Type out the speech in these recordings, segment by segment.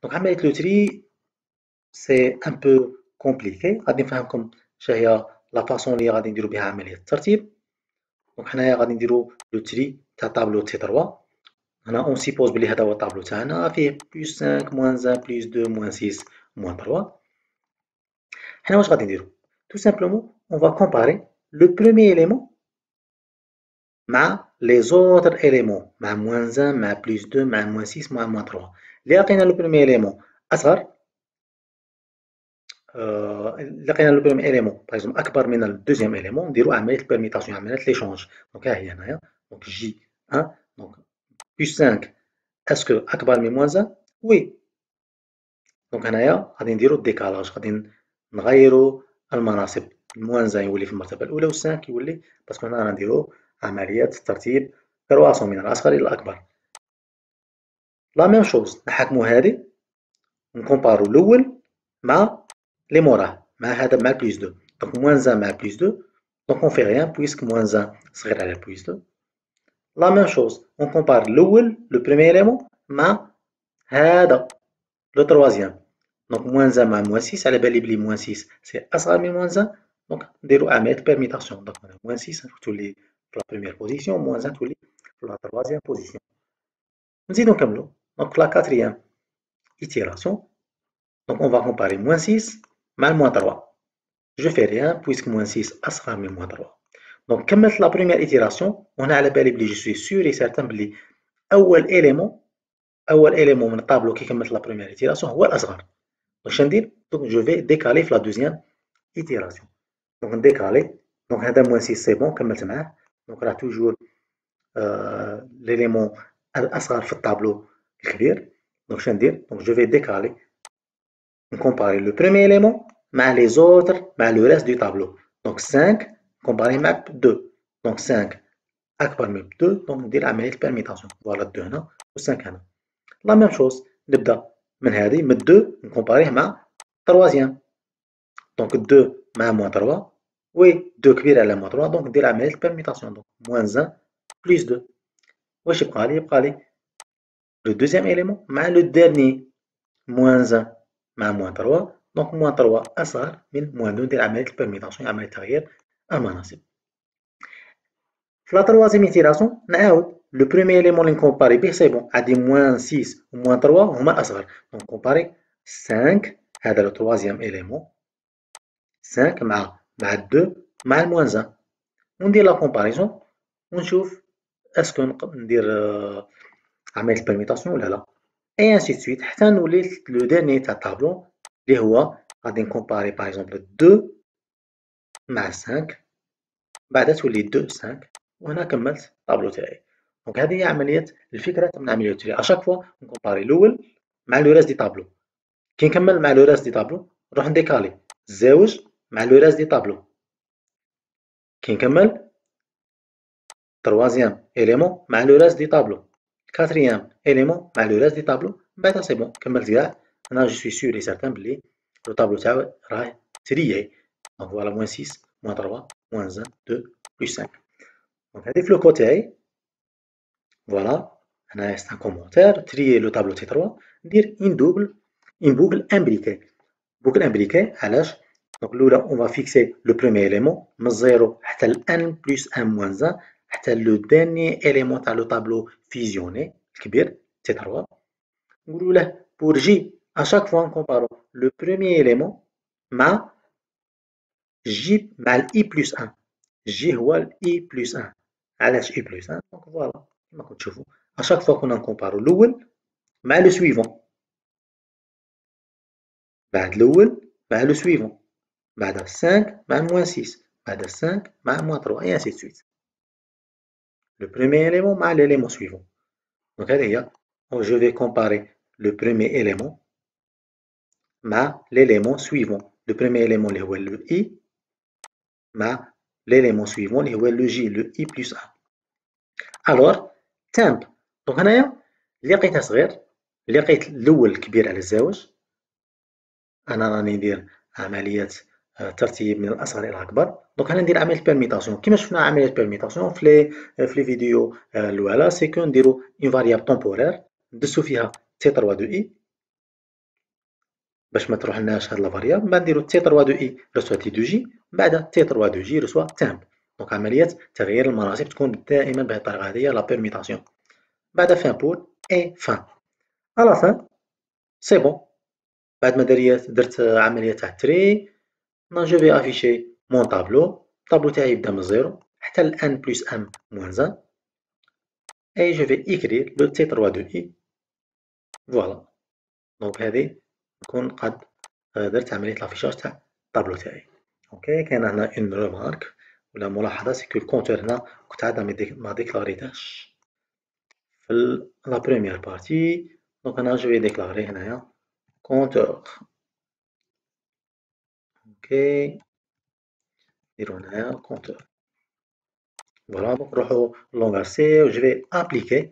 دونك عملية لو تري سي ان بو كومبليكي. غادي نفهمكم شناهي لا فاصون اللي غادي نديرو بها عملية الترتيب. دونك حنايا غادي نديرو لو تري تاع طابلو تي 3. هنا اون سيبوز بلي هذا هو الطابلو تاعنا فيه بلس 5 موان 1 بلس 2 موان 6 موان 3. حنا واش غادي نديرو؟ تو سامبلومون اون فا كومباري لو بروميير إليمون مع لي زوتر إليمون، مع موان 1 مع بلس 2 مع موان 6 مع موان 3. اللي لقينا لو بروميير إليمون أصغر، لقينا لو بروميير إليمون باغ اكزومبل أكبر من الدوزيام إليمون، نديرو عملية البيرميتاسيون، عملية ليشونج. دونك ها هي هنايا، دونك جي 1 دونك بلس 5 اسكو أكبر من موان 1؟ وي. دونك هنايا غادي نديرو الديكالاج، غادي نغيرو المناصب، موان 1 يولي في المرتبة الأولى و 5 يولي، باسكو هنا غنديرو عملية ترتيب كرواسون من الأصغر إلى الأكبر. لا ميم شوز نحكمو هادي نكومبارو الأول مع لي موراه، مع هذا مع بلس 2. دونك موان 1 مع بلس 2 دونك اون في ريان بويسك موان 1 صغير على بلس 2. لا ميم شوز اون كومبار الأول لو بروميير إليمون مع هذا لو تروازيام. دونك موان 1 مع موان 6، على بالي بلي موان 6 سي أصغر من موان 1، دونك نديرو عملية بيرميتاسيون. دونك موان 6 تولي في لا بروميير بوزيسيون، موان 1 تولي في لا تروازيام بوزيسيون. نزيدو نكملو. دونك في لا كاتريام itération, donc on va comparer moins 6 مع moins 3. Je fais rien puisque moins 6 أصغر من moins 3. Donc كملت la première itération، وهنا على بالي بلي je suis sûr et certain بلي أول élément من الطابلو كي كملت la première itération هو الأصغر. donc شا ندير؟ donc je vais décaler في la deuxième itération. donc نديكالي، donc هذا moins 6 c'est bon كملت معاه. donc راه toujours l'élément الأصغر في الطابلو الكبير. donc شا ندير؟ donc je vais décaler comparer le premier élément مع les autres مع le reste du tableau. donc 5 comparer مع 2. donc 5 أكبر من 2 donc ندير عملية permutation. فوالا 2 هنا و 5 هنا. لا ميم شوز نبدا من هذه من 2 نكومباريه مع troisième. donc 2 مع موان 3 وي 2 كبير على موان 3 donc ندير عملية permutation. donc موان 1 بلس 2 واش يبقى لي؟ يبقى لي le deuxième élément مع le dernier موان 1 مع موان 3 دونك موان 3 أصغر من موان 2. ندير عملية البيرميتاسيون، عملية تغيير المناصب. في لا تروازيام إيتيراسيون نعاود لو بروميير إليمون لي نكومباري بيه سي بون، عندي موان 6 و موان 3 هما الأصغر. دونك كومباري 5 هذا لو تروازيام إليمون 5 مع 2 مع الموان 1 وندير لا كومباريزون ونشوف اسكو ندير عملية البيرميتاسيون ولا لا. اي انسي دو سويت حتى نولي لو ديرني تاع الطابلو اللي هو غادي نكومباري باغ اكزومبل 2 مع 5 بعدا تولي 2 5 وهنا كملت الطابلو تاعي. دونك هذه هي عملية الفكرة من عملية التري. اشاك فوا نكومباري الأول مع لو راست دي طابلو، كي نكمل مع لو راست دي طابلو نروح نديكالي الزاوج مع لو راست دي طابلو، كي نكمل troisième élément مع لو راست دي طابلو، quatrième élément مع لو راست دي طابلو. من بعد سي بون كملت كاع. انا جو سوي سور اي سارتان بلي لو طابلو تاعي راه تريي. دونك فوالا موان 6 موان 3 موان 1 2 بلس 5. دونك هادي في لو كو تاعي. فوالا هنايا سي ان كومونتير تريي لو طابلو تي 3. ندير اون بوكل امبريكي. بوكل امبريكي علاش؟ دونك الاولى اون فا فيكسي لو بروميير اليمون من 0 حتى ل ان بلس ان موان 1 حتى لو داني اليمون تاع لو طابلو فيزيوني الكبير تي 3. نقولو له بور جي اشاك فوا نكومبارو لو بروميير اليمون مع جي مع الاي بلس 1. جي هو الاي بلس 1. علاش اي بلس 1؟ دونك فوالا كيما راكم تشوفو اشاك فوا كنا نكومبارو الاول مع لو سويفون، بعد الاول مع لو سويفون، بعد 5 مع موان 6، بعد 5 مع موان 3 et ainsi de suite. Le premier élément مع l'élément suivant. Donc هذه هي. Je vais comparer le premier élément مع l'élément suivant. Le premier élément اللي هو le i مع l'élément suivant اللي هو le j le i plus 1. alors temp. دونك هنايا لقيتها صغير، لقيت الأول كبير على الزاوج. أنا راني ندير عملية ترتيب من الأصغر إلى الأكبر. دونك أنا ندير عملية بيرميتاسيون كيما شفنا عملية بيرميتاسيون في لي فيديو الأولى. سي كو نديرو اون فاريابل طومبورير ندسو فيها تي 3 دو إي باش ما تروحلناش هاد لا فاريابل، من بعد نديرو تي 3 دو اي رسوا تي 2 جي، من بعد تي 3 دو جي رسوا تامب. دونك عملية تغيير المناصب تكون دائما بهذه الطريقة هذه، لا بيرميتاسيون. بعد فان بول اي فان. على فان سي بون. بعد ما درت عملية تاع تري، جو في افيشي مون طابلو. الطابلو تاعي يبدا من زيرو حتى ل ان بلس ام موان ان، اي جو في اكرير لو تي 3 دو اي. فوالا. دونك هذه نكون قد درت عملية لافيشاج تاع الطابلو تاعي. اوكي. كاين هنا اون رومارك ولا ملاحظة، سي كو الكونتور هنا كنت عاد ما ديكلاريتهش في لا بروميير بارتي. دونك انا جو في ديكلاري هنايا كونتور. اوكي. نديرو هنايا كونتور. فوالا. دونك نروحو لونغاج سي و جو في ابليكي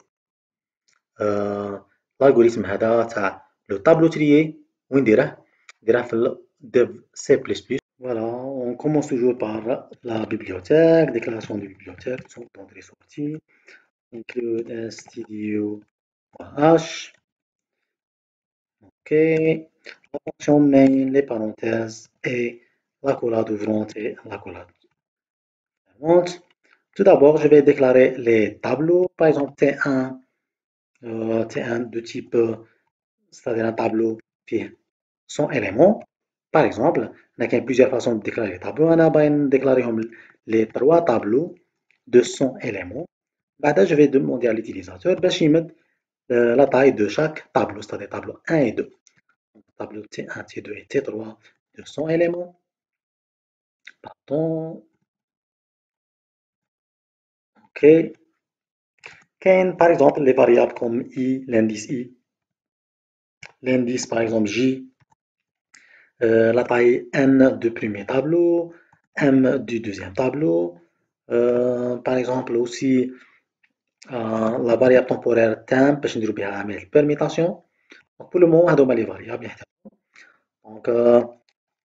الالغوريثم هذا تاع لو طابلو تريي. وين نديره في الديف سي بلس بلس. Voilà, on commence toujours par la bibliothèque, déclaration de bibliothèque, d'entrée sortie, include stdio.h, ok, la fonction main, les parenthèses et l'accolade ouvrante et l'accolade fermante. Tout d'abord, je vais déclarer les tableaux, par exemple T1 de type, c'est-à-dire un tableau qui est sans éléments. Par exemple, il y a plusieurs façons de déclarer les tableaux. On a déclaré les trois tableaux de 100 éléments. بعدها, je vais demander à l'utilisateur باش يمد la taille de chaque tableau, c'est-à-dire tableau 1 et 2. Donc, tableau T1, T2 et T3 de 100 éléments. Pardon. OK. Qu'est par exemple les variables comme I, l'indice par exemple J, la taille N du premier tableau, M du deuxième tableau. Par exemple aussi la variable temporaire temp باش نديرو بها عملية البرميتاسيون. Donc pour le moment هادو هما les variables اللي نحتاجهم. Donc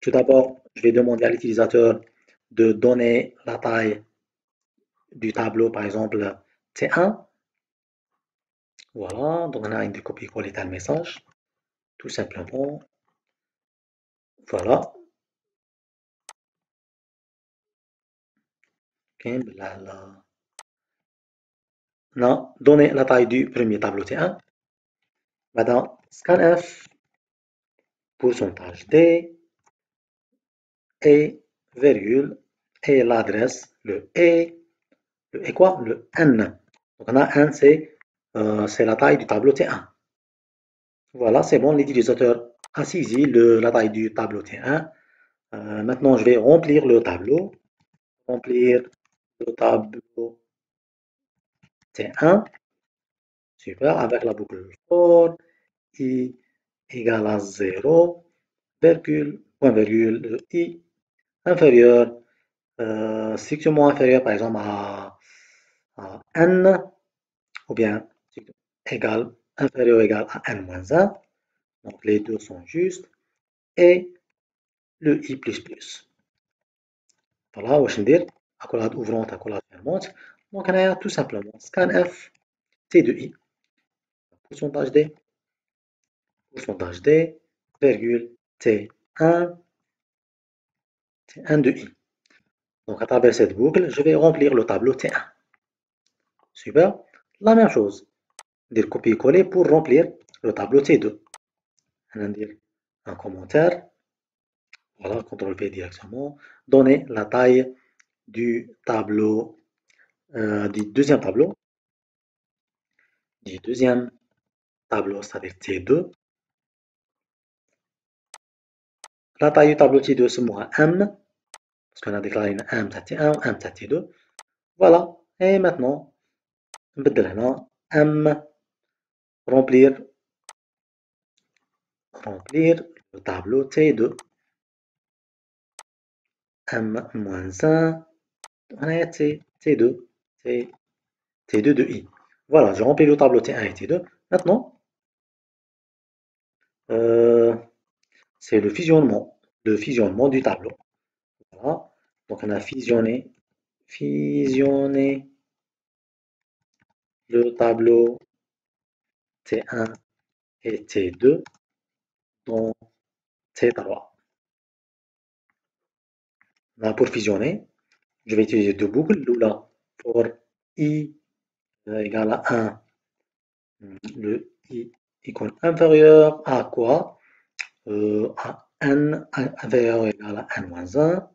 tout d'abord je vais demander à l'utilisateur de donner la taille du tableau par exemple T1. Voilà, donc on a une copier-coller تاع الميساج tout simplement. Voilà. كاين on a donné la taille du premier tableau T1. Maintenant, scanf, pourcentage D, et virgule, et l'adresse, le et quoi? Le N. Donc on a N, c'est la taille du tableau T1. Voilà, c'est bon, l'utilisateur a saisi la taille du tableau T1. Maintenant, je vais remplir le tableau. Remplir le tableau T1. Super, avec la boucle for, I égale à 0, virgule, point virgule, I inférieur, strictement inférieur par exemple à N, ou bien égal, inférieur ou égal à N moins 1. Donc les deux sont justes. Et le I plus plus. Voilà, واش ندير accolade ouvrante, accolade fermante. Donc on a tout simplement scanf T de I, pourcentage D, virgule T1, T1 de I. Donc à travers cette boucle, je vais remplir le tableau T1. Super. La même chose. Dire copier-coller pour remplir le tableau T2. On va dire un commentaire. Voilà, CTRL V directement. Donner la taille du tableau, du deuxième tableau. Du deuxième tableau, c'est-à-dire T2. La taille du tableau T2, c'est moi M. Parce qu'on a déclaré une M T1 ou M T2. Voilà. Et maintenant, نبدل هنا M, remplir le tableau T2. M-1, T2, T2 de I. Voilà, j'ai rempli le tableau T1 et T2. Maintenant, c'est le fusionnement du tableau. Voilà, donc on a fusionné le tableau T1 et T2 dans C3. Là, pour fusionner, je vais utiliser deux boucles. Là, pour I égale à 1, le I icône inférieur à quoi? À n inférieur ou égal à n moins 1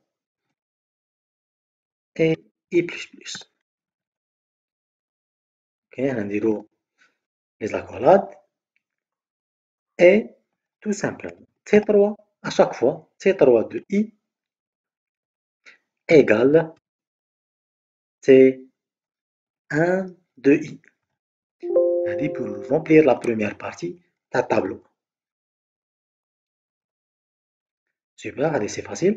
et I plus plus. Ok, on dirait les accolades et tout simplement C3 à chaque fois C3 de I égale C1 de I. C'est pour remplir la première partie d'un tableau. Super, allez, c'est facile.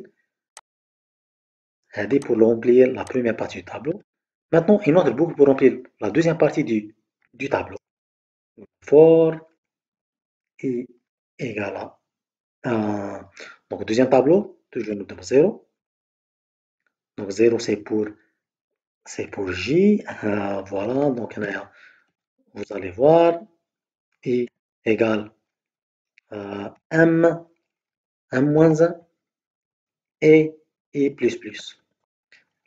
C'est pour remplir la première partie du tableau. Maintenant, une autre boucle pour remplir la deuxième partie du tableau. For I égale à donc, deuxième tableau, toujours nous donne 0. Donc, 0, c'est pour J. Voilà, donc vous allez voir, I égale M, M moins 1 et I plus plus.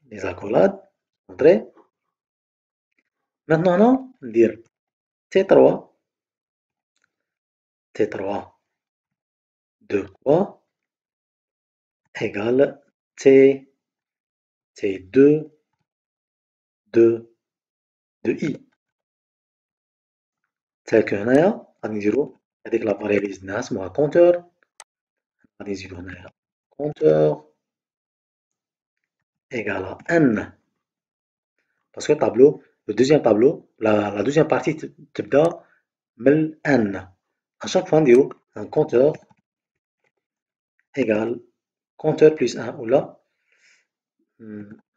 Les accolades, entrée. Maintenant, on va dire T3, T3 de quoi égale T, T2 de I. tel que هنايا غادي نديرو هذيك لا فاريابيل اللي اسمها كونتور غادي نزيدو هنايا كونتور égal à n parce que le tableau le deuxième tableau la deuxième partie تبدا من n à chaque fois نديرو un compteur égal compteur plus 1 ou là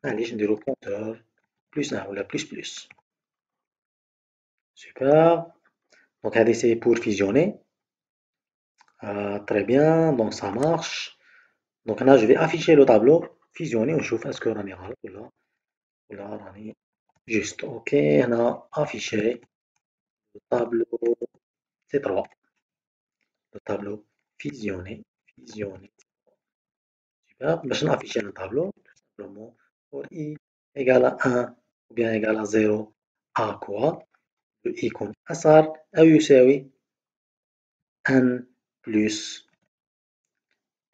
معليش نديرو compteur plus 1 ou là plus plus super donc هذه c'est pour fusionner très bien donc ça marche donc là je vais afficher le tableau fusionner ونشوف est-ce que راني غلط ولا راني juste ok هنا afficher le tableau C3 le tableau fusionner super باش نافيشي un tableau tout simplement pour i égale à 1 ou bien égale à 0 à quoi le i يكون أصغر أو يساوي n plus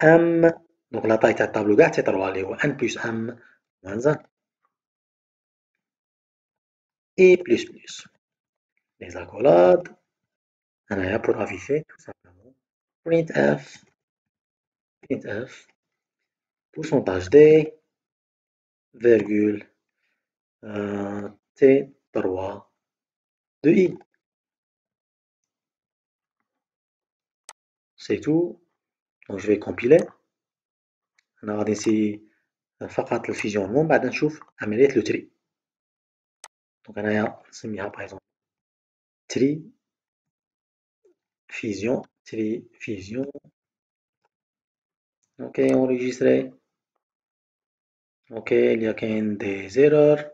m donc la taille تاع التابلو كاع C3 اللي هو n plus m moins 1 et plus plus les accolades هنايا pour afficher tout simplement printf pourcentage d virgule T3 de I. C'est tout. Donc je vais compiler. أنا غادي نسي فقط الفيزيونمون بعد نشوف عملية لو تري. دونك أنايا نسميها باغ اكزومبل تري فيزيون اوكي انريجستري اوكي il y a كاين دي زيرور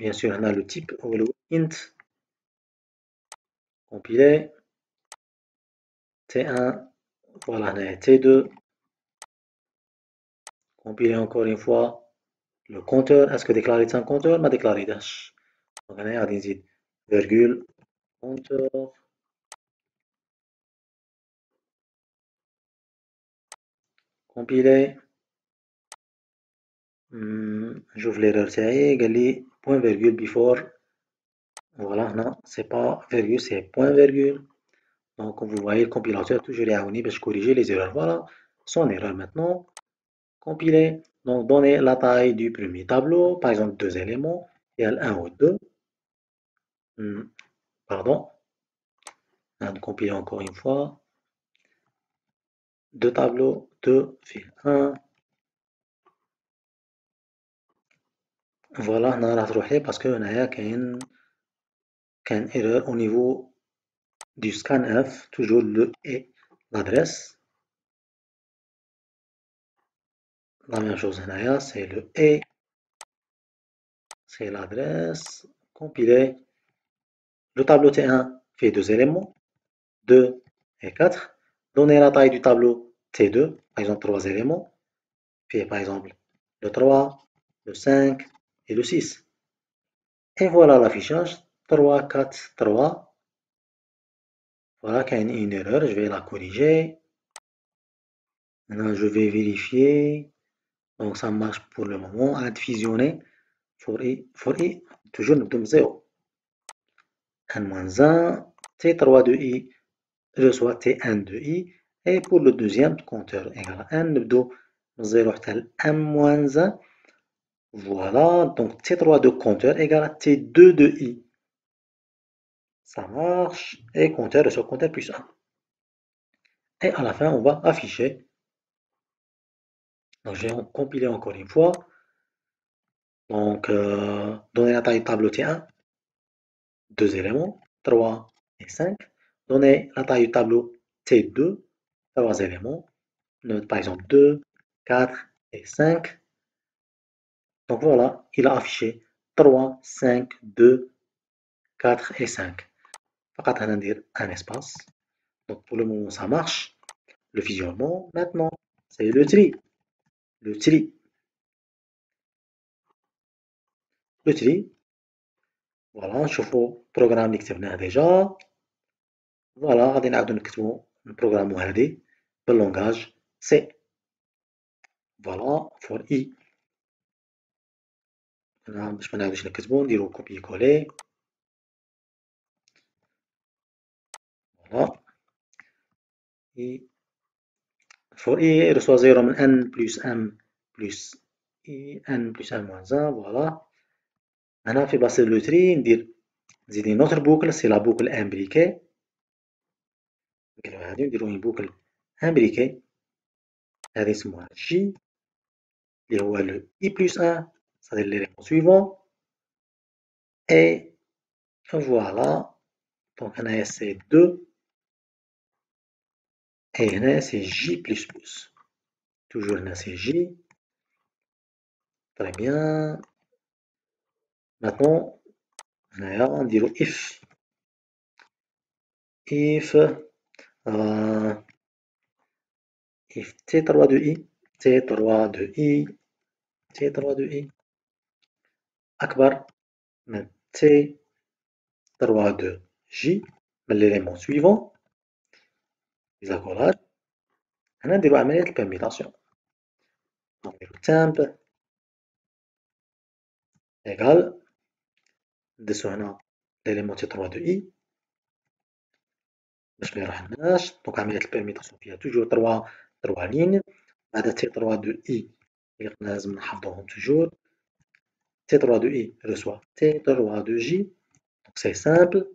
بيان سور هنا لو تيب هو لو int compiler T1 voilà هنايا T2 compiler encore une fois le compteur est-ce que déclaré un compteur ما déclaréداش دونك هنايا غادي نزيد virgule compteur compiler نشوف l'erreur تاعي قال لي point virgule before voilà هنا c'est pas virgule c'est point virgule donc vous voyez le compilateur toujours يعاوني باش corriger les erreurs voilà son erreur maintenant compiler donc donner la taille du premier tableau par exemple deux éléments il y a le 1 ou 2 pardon on compiler encore une fois deux tableaux 2 fil 1 voilà هنا راح تروح لي باسكو هنايا كاين erreur au niveau du scanf toujours le et l'adresse la même chose هنايا c'est le et c'est l'adresse compiler le tableau T1 fait deux éléments 2 et 4 donner la taille du tableau T2, par exemple 3 éléments, puis par exemple le 3, le 5 et le 6. Et voilà l'affichage 3, 4, 3. Voilà qu'il y a une erreur, je vais la corriger. Maintenant, je vais vérifier. Donc ça marche pour le moment. Add fusionner. For i, toujours nous donne 0. n-1, T3 de i reçoit T1 de i. Et pour le deuxième compteur égal à n, nous 0 tel m-1. Voilà, donc T3 de compteur égale à T2 de i. Ça marche. Et compteur reçoit compteur plus 1. Et à la fin, on va afficher. Donc, je vais compiler encore une fois. Donc, donner la taille du tableau T1, 2 éléments, 3 et 5. Donner la taille du tableau T2, 3 éléments, par exemple 2, 4 et 5. Donc voilà, il a affiché 3, 5, 2, 4 et 5. فقط هندير un espace. Donc pour le moment, ça marche. Le visionnement, maintenant, c'est le tri. Le tri. Le tri. Voilà, نشوفوا البروغرام اللي كتبناه ديجا. فوالا غادي نعاودو نكتبو نبروغرامو هادي باللونغاج سي. فوالا فور اي. باش منعاودوش نكتبو نديرو كوبي كولي. فوالا اي فور اي reçoit 0 من n plus m plus i n plus m moins 1. فوالا هنا في بلاصة لو تري ندير نزيد une autre boucle, c'est la boucle imbriquée. نديرو هادي نديرو une boucle imbriquée. هادي نسموها J اللي هو le i plus 1, c'est-à-dire l'élément suivant. Et voilà. Donc هنايا c'est 2. Et هنا c'est J plus plus. Toujours هنا c'est J. Très bien. Maintenant, هنايا نديرو if. If if T3 de I, T3 de I, T3 de I أكبر من T3 de J من l'élément suivant. Les accolades. هنا نديرو عملية البيرميتاسيون. نديرو temp égal ندسو هنا l'élément T3 de I باش ميروحلناش. دونك عملية البيرميتاسيون فيها توجور 3 لين. بعد T3 de I اللي لازم نحفظوهم توجور. T3 de I reçoit T3 de J. Donc c'est simple.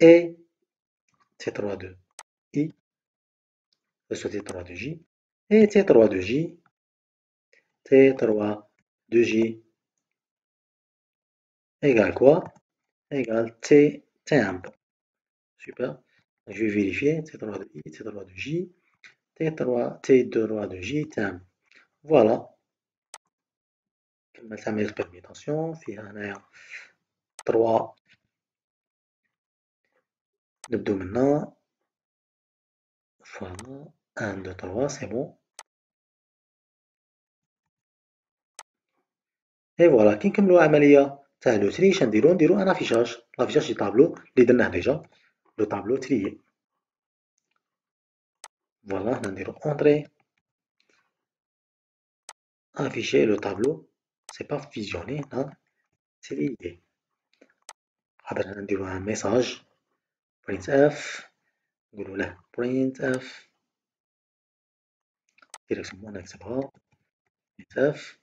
Et T3 de I reçoit T3 de J. Et T3 de J. T3 de J égale quoi? Égale T temp. Super. Je vais vérifier. T3 de I, T3 de J. T3 de J temp. Voilà. كملت عملية البيرميتاسيون. فيها هنايا 3. نبدو منا. Voilà. 1, 2, 3, c'est bon. Et voilà, كي نكملو العملية تاع لو تري اش نديرو ان افيشاج. لافيشاج دي طابلو اللي درناه ديجا. لو طابلو تريي. فوالا هنا نديرو اونطري. افيشي لو طابلو. سي با فيزيوني هنا تريي. خاطر هنا نديرو ان ميساج print اف. نقولو له print اف. ديريكتومون نكتبها print اف.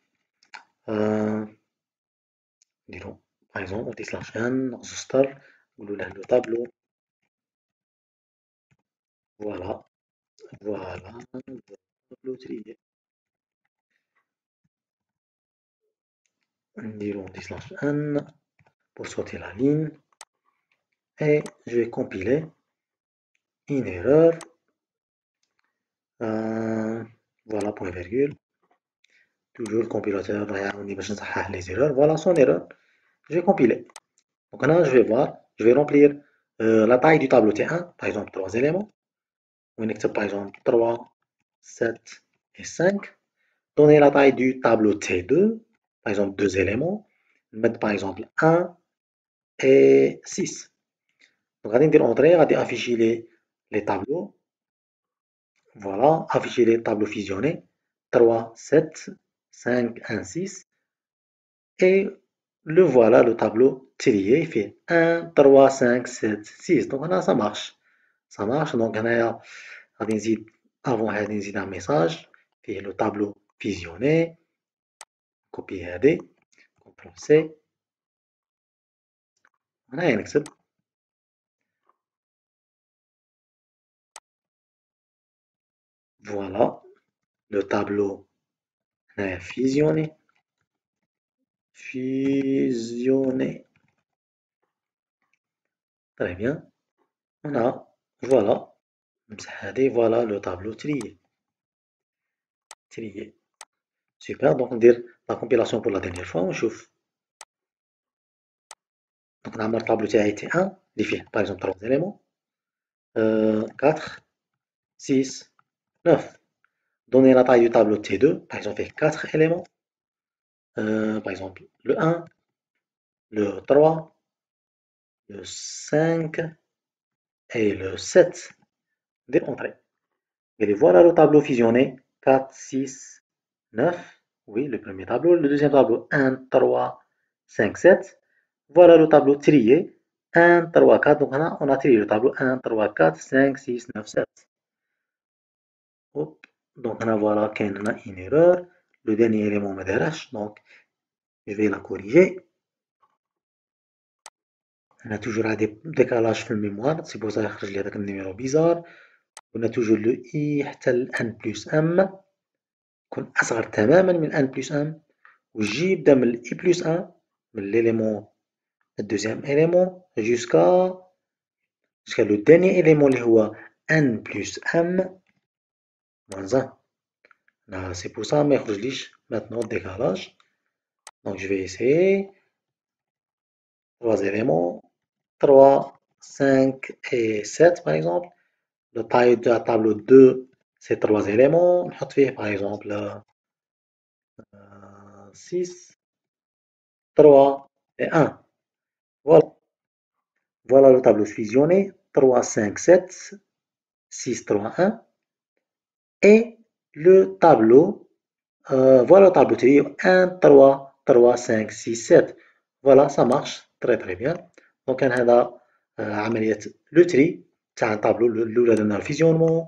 نديرو باغ اكزومبل دي سلاش ان ناقصو سطر. نقولو له لو طابلو. فوالا. فوالا طابلو تريي. نديرو دي سلاش ان pour sortir la ligne. Et je vais compiler une erreur. Voilà, point virgule. Toujours le compilateur les erreurs. Voilà son erreur. Je vais compiler. Donc là, je vais voir, je vais remplir la taille du tableau T1, par exemple 3 éléments. ونكتب par exemple 3 7 et 5. Donner la taille du tableau T2, par exemple 2 éléments, mettre par exemple 1 et 6. Donc, غادي ندير entrée, غادي afficher les tableaux. Voilà, afficher les tableaux fusionnés 3, 7, 5, 1, 6. Et le voilà, le tableau trié. Il fait 1, 3, 5, 7, 6. Donc là, ça marche. Ça marche. Donc, غادي نزيد avant هذه نزيد un message فيه le tableau fusionné. Copier هذه. CTRL C. هنايا نكتب voilà le tableau fusionné. Fusionné. Très bien. On a, voilà, voilà le tableau trié. Trié. Super. Donc, on va dire la compilation pour la dernière fois. On chauffe. Donc, on a le tableau تاعي T1 اللي فيه par exemple 3 éléments. 4, 6, 9. Donner la taille du tableau T2, par exemple, fait 4 éléments. Par exemple, le 1, le 3, le 5 et le 7. Des entrées. Et voilà le tableau fusionné. 4, 6, 9. Oui, le premier tableau. Le deuxième tableau, 1, 3, 5, 7. Voilà le tableau trié. 1, 3, 4. Donc, on a trié le tableau 1, 3, 4, 5, 6, 9, 7. Hop. Donc, voilà qu'il y a une erreur. Le dernier élément me dérange. Donc, je vais la corriger. On a toujours un décalage dans le mémoire. C'est pour ça que je l'ai un numéro bizarre. On a toujours le i حتى ل n plus m. يكون أصغر تماما من n plus m. وجي يبدا من i plus 1 من l'élément le deuxième élément jusqu'à le dernier élément اللي هو n plus m moins 1. C'est pour ça ما يخرجليش maintenant décalage. Donc je vais essayer. 3 éléments. 3, 5 et 7 par exemple. La taille de la tableau 2, c'est 3 éléments. On fait par exemple 6, 3 et 1. Voilà. Voilà le tableau fusionné. 3, 5, 7, 6, 3, 1. Et le tableau, voilà le tableau trio 1, 3, 3, 5, 6, 7. Voilà, ça marche très très bien. Donc, on a عملية لو تري تاع الطابلو الأولى درنا الفيزيونمون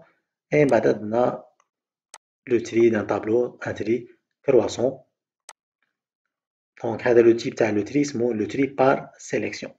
et بعد درنا لو تري d'un tableau un tri croissant. Donc هذا لو تيب تاع لو تري اسمه لو تري par sélection.